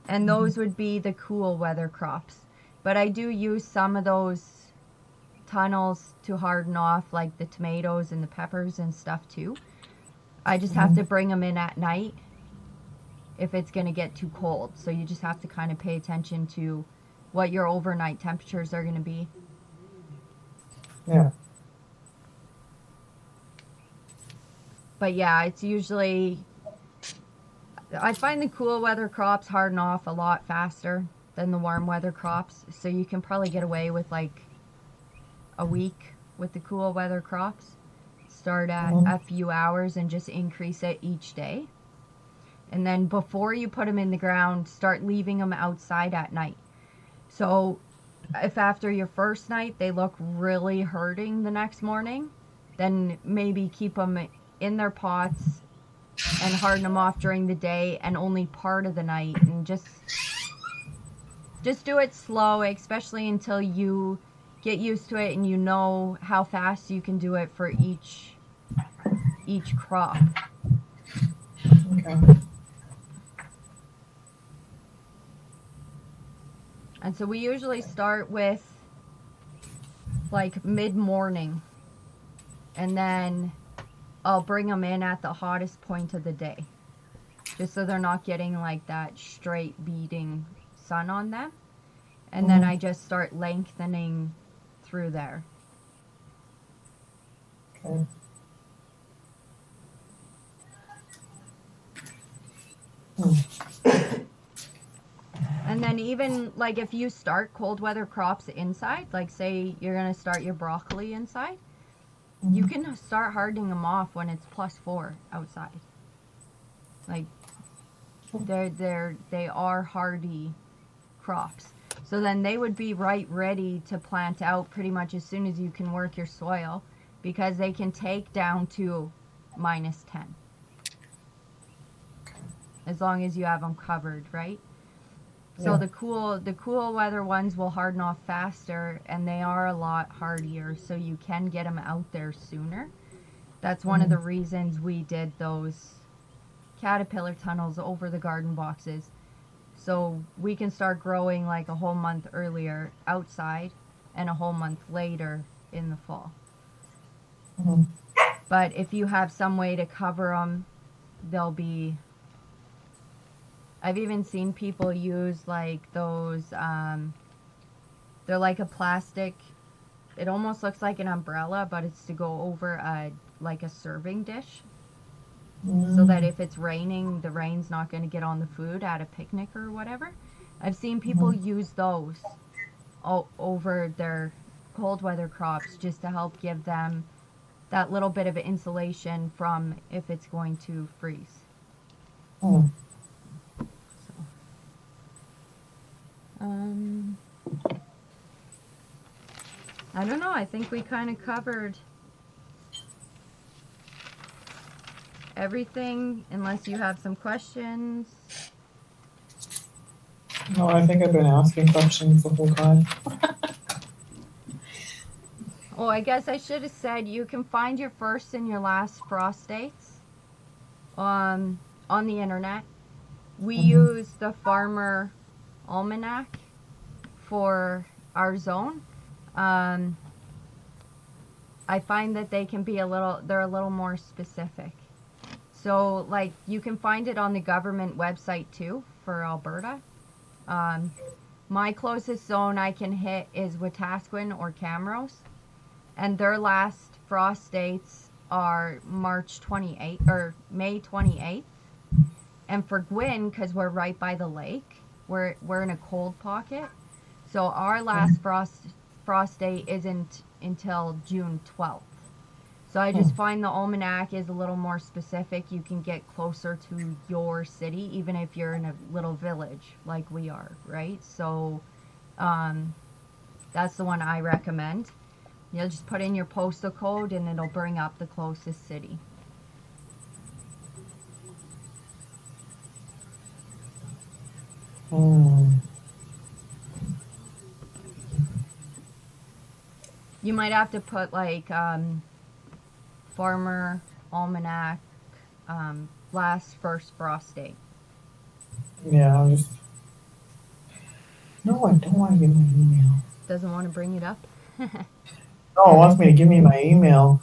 C: And those would be the cool weather crops. But I do use some of those tunnels to harden off, like the tomatoes and the peppers and stuff too. I just have to bring them in at night if it's going to get too cold. So you just have to kind of pay attention to what your overnight temperatures are going to be.
B: Yeah.
C: But yeah, it's usually, I find the cool weather crops harden off a lot faster than the warm weather crops. So you can probably get away with like a week with the cool weather crops. Start at a few hours and just increase it each day. And then before you put them in the ground, start leaving them outside at night. So if after your first night they look really hurting the next morning, then maybe keep them in their pots and harden them off during the day and only part of the night, and just do it slow, especially until you get used to it and you know how fast you can do it for each crop.
B: Okay.
C: And so we usually start with like mid-morning, and then I'll bring them in at the hottest point of the day, just so they're not getting like that straight beating sun on them. And then I just start lengthening through there.
B: Okay.
C: And then even like if you start cold weather crops inside, like say you're going to start your broccoli inside, you can start hardening them off when it's +4 outside. Like they are hardy crops. So then they would be ready to plant out pretty much as soon as you can work your soil, because they can take down to -10. As long as you have them covered, right? So the cool weather ones will harden off faster, and they are a lot hardier, so you can get them out there sooner. That's one of the reasons we did those caterpillar tunnels over the garden boxes, so we can start growing like a whole month earlier outside and a whole month later in the fall. But if you have some way to cover them, they'll be... I've even seen people use like those, they're like a plastic, it almost looks like an umbrella, but it's to go over like a serving dish. So that if it's raining, the rain's not going to get on the food at a picnic or whatever. I've seen people use those over their cold weather crops, just to help give them that little bit of insulation from if it's going to freeze. I don't know. I think we kind of covered everything, unless you have some questions.
B: No, I think I've been asking questions the whole time.
C: Oh, I guess I should have said you can find your first and your last frost dates on the internet. We use the Farmer Almanac for our zone, I find that they can be they're a little more specific. So, like, you can find it on the government website too for Alberta. My closest zone I can hit is Wetaskiwin or Camrose, and their last frost dates are March 28th or May 28th. And for Gwyn, because we're right by the lake, we're in a cold pocket, so our last frost date isn't until June 12th. So I just find the almanac is a little more specific. You can get closer to your city, even if you're in a little village like we are, right? So that's the one I recommend. You'll just put in your postal code and it'll bring up the closest city. You might have to put like farmer almanac last first frost date.
B: Yeah, I'll just. No, I don't want to give my email.
C: Doesn't want to bring it up.
B: No, it wants me to give me my email.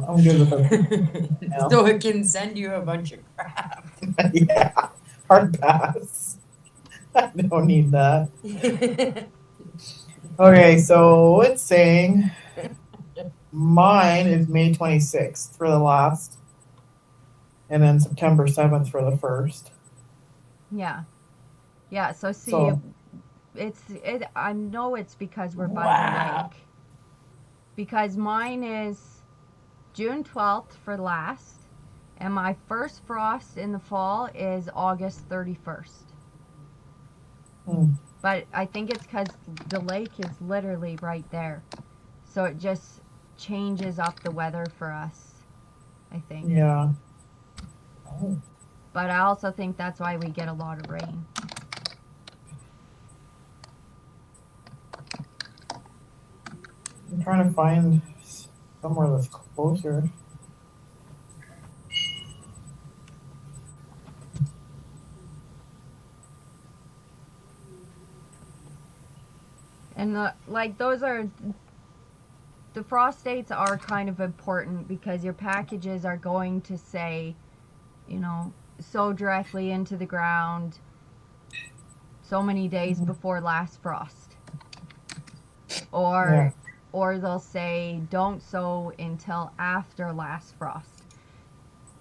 B: I'm good with it.
A: So it can send you a bunch of crap.
B: Yeah, hard pass. I don't need that. Okay, so it's saying mine is May 26th for the last, and then September 7th for the first.
C: Yeah. Yeah, so see,
B: So-
C: I know it's because we're by the
A: Wow.
C: lake. Because mine is June 12th for last, and my first frost in the fall is August 31st. But I think it's because the lake is literally right there. So it just changes up the weather for us, I think.
B: Yeah. Oh.
C: But I also think that's why we get a lot of rain.
B: I'm trying to find somewhere that's closer.
C: And the frost dates are kind of important because your packages are going to say, sow directly into the ground so many days before last frost. Or they'll say don't sow until after last frost.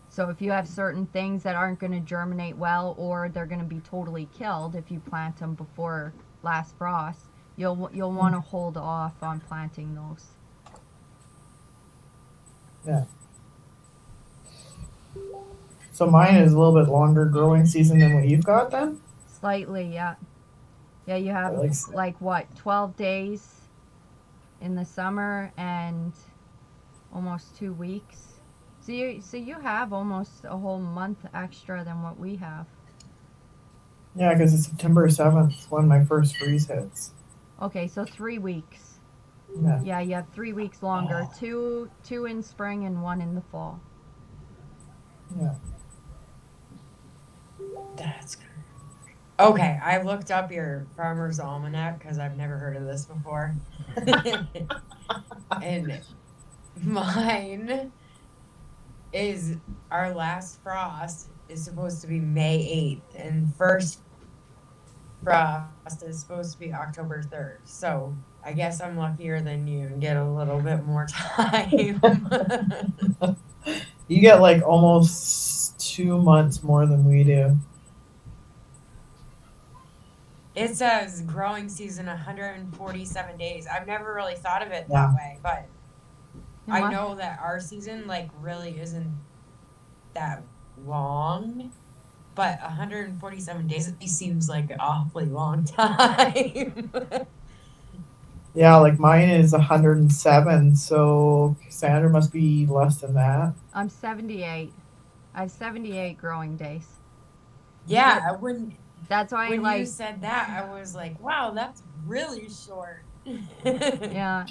C: So if you have certain things that aren't going to germinate well, or they're going to be totally killed if you plant them before last frost, you'll want to hold off on planting those.
B: Yeah. So mine is a little bit longer growing season than what you've got then?
C: Slightly, yeah. Yeah, you have like what, 12 days in the summer and almost 2 weeks. So you have almost a whole month extra than what we have.
B: Yeah, because it's September 7th when my first freeze hits.
C: Okay, so 3 weeks.
B: Yeah.
C: Yeah, you have 3 weeks longer. Two in spring and 1 in the fall.
B: Yeah.
A: That's good. Okay, I looked up your Farmer's Almanac because I've never heard of this before. And mine is our last frost is supposed to be May 8th, and first frost is supposed to be October 3rd. So I guess I'm luckier than you and get a little bit more time.
B: You get like almost 2 months more than we do.
A: It says growing season 147 days. I've never really thought of it
B: Yeah.
A: that way, but I
C: What?
A: know that our season like really isn't that long. But 147 days it seems like an awfully long time.
B: Yeah, like mine is 107, so Sandra must be less than that.
C: I'm 78. I have 78 growing days.
A: Yeah, when
C: That's why
A: you said that, I was like, wow, that's really short.
C: yeah.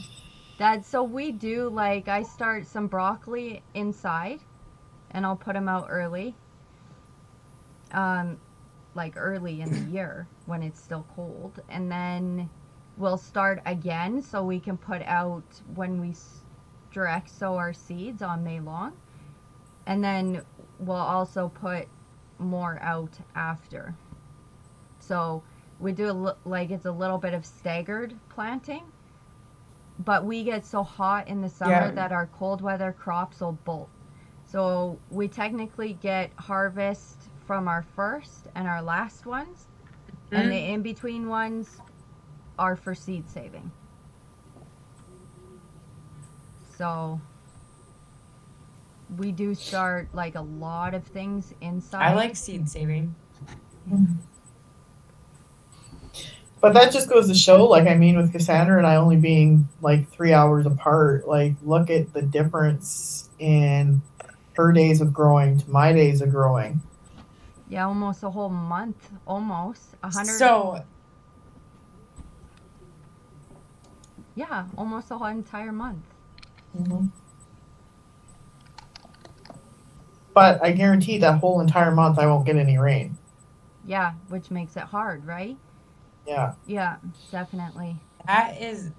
C: So we do, like, I start some broccoli inside and I'll put them out early. Like early in the year. when it's still cold. And then we'll start again so we can put out when we direct sow our seeds on May long. And then we'll also put more out after. So we do like it's a little bit of staggered planting. But we get so hot in the summer that our cold weather crops will bolt. So we technically get harvest from our first and our last ones, and the in-between ones are for seed saving. So we do start like a lot of things inside.
A: I like seed saving.
B: But that just goes to show, like, I mean, with Cassandra and I only being like 3 hours apart, like, look at the difference in her days of growing to my days of growing.
C: Yeah, almost a whole month, almost 100.
A: So
C: yeah, almost a whole entire month.
B: Mm-hmm. But I guarantee that whole entire month I won't get any rain.
C: Yeah, which makes it hard, right?
B: Yeah.
C: Yeah, definitely.
A: that is